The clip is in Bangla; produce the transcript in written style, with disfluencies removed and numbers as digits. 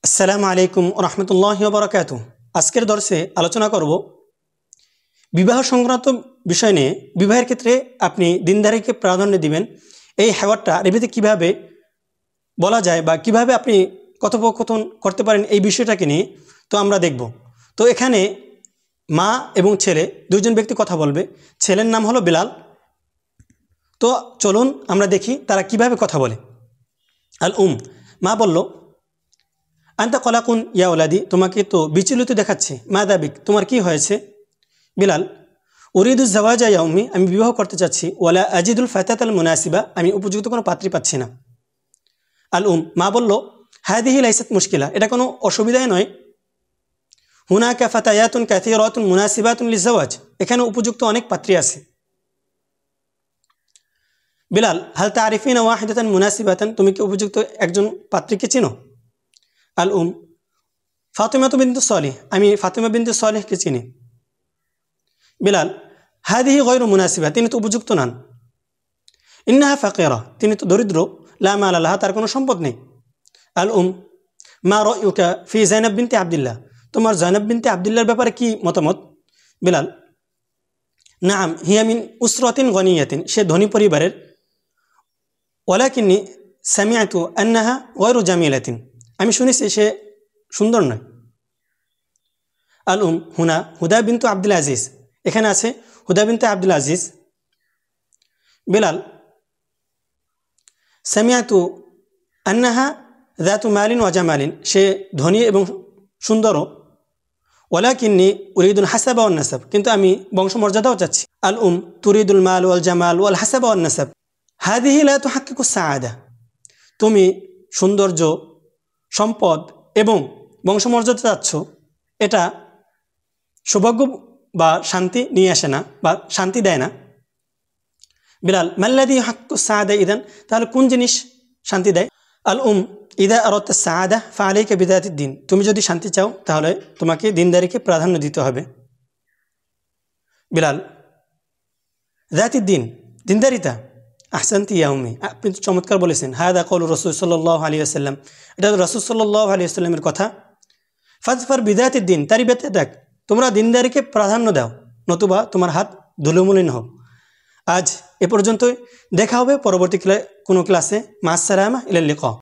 আসসালামু আলাইকুম রহমতুল্লাহি ওয়া বারাকাতুহু। আজকের দর্শে আলোচনা করব বিবাহ সংক্রান্ত বিষয় নিয়ে। বিবাহের ক্ষেত্রে আপনি দিনদারিকে প্রাধান্য দিবেন, এই হ্যাওয়ারটা আরবিতে কীভাবে বলা যায় বা কিভাবে আপনি কথোপকথন করতে পারেন এই বিষয়টাকে নিয়ে তো আমরা দেখব। তো এখানে মা এবং ছেলে দুইজন ব্যক্তি কথা বলবে। ছেলের নাম হলো বিলাল। তো চলুন আমরা দেখি তারা কিভাবে কথা বলে। আল মা বলল, আন্তা কলাকুন ইয়া ওলাদি, তোমাকে তো বিচলিত দেখাচ্ছে। মা দাবিক, তোমার কি হয়েছে? বিলাল, উরিদুল জাওয়াজা ইয়া উম্মি, আমি বিবাহ করতে চাচ্ছি। ওয়ালা আজিদুল ফাতাত আল মুনাসিবা, আমি উপযুক্ত কোনো পাত্রী পাচ্ছি না। আল মা বলল, হাদিহি লাইসাত মুশকিলা, এটা কোনো অসুবিধাই নয়। হুনাকা ফাতায়াতুন কাসীরাতুন মুনাসিবাতুন লিজাওয়াজ, এখানে উপযুক্ত অনেক পাত্রী আছে। বিলাল, হাল তারিফিনা ওয়াহিদাতান মুনাসিবাতান, তুমি কি উপযুক্ত একজন পাত্রীকে চিনো? আল ফাতিমা বিনতু সালেহ, আমি ফাতিমা বিনতু সালেহকে চিনি। বিলাল, হাদিহি গয়রু মুনাসিবা, তিনি তো উপযুক্ত নন। ইন্নাহা ফাকিরা, তিনি তো দরিদ্র। লা মাল লাহা, তার কোনো সম্পদ নেই। আল মা রায়ুকা ফি যায়নাব বিনতে আব্দুল্লাহ, তোমার যায়নাব বিনতে আব্দুল্লাহর ব্যাপারে কি মতামত? বিলাল, নাম হিয়া মিন উসরাতিন গনিয়াতিন, সে ধনী পরিবারের। ওয়ালাকিন্নি সামিআতু আন্নাহা গয়রু জামিলাতিন, আমি শুনেছি সে সুন্দর নয়। আল হুনা হুদা বিনতু আব্দুল আজিজ, এখানে আছে হুদা বিনতে আব্দুল আজিজ। বিলাল, সামিআতু আন্নাহা যাতু মালিন ওয়া জামালিন, সে ধনী এবং সুন্দরও। ওয়ালাকিন্নি উরিদুল হাসাবা ওয়ান নাসাব, কিন্তু আমি বংশমর্যাদাও চাচ্ছি। আল তুরিদুল মাল ওয়াল জামাল ওয়াল হাসাবা ওয়ান নাসাব, হাদিহি লা তুহাক্কিকু সাআদা, তুমি সৌন্দর্য, সম্পদ এবং বংশমর্যাদা চাচ্ছ, এটা সৌভাগ্য বা শান্তি নিয়ে আসে না বা শান্তি দেয় না। বিলাল, মাল্লাদি হাক্কু সাআদা ইদান, তাহলে কোন জিনিস শান্তি দেয়? আল ইদা আরাদতা সাআদা ফাআলাইকা বিযাতিদ দ্বীন, তুমি যদি শান্তি চাও তাহলে তোমাকে দিনদারিকে প্রাধান্য দিতে হবে। বিলাল, যাতিদ দ্বীন, দিনদারিতা। আহসানতি ইয়া উম্মি, আপনি তো চমৎকার বলেছেন। হাদা কওলু রাসূল সাল্লাল্লাহু আলাইহি ওয়াসাল্লাম, এটা তো রাসূল সাল্লাল্লাহু আলাইহি ওয়াসাল্লামের কথা। ফাজফার বিযাতিদ দ্বীন, তারই বেতে দেখ, তোমরা দিনদারিকে প্রাধান্য দাও, নতুবা তোমার হাত ধুলোমলিন হোক। আজ এ পর্যন্তই, দেখা হবে পরবর্তী কোনো ক্লাসে। মা আসসালামা ইলা লিকা।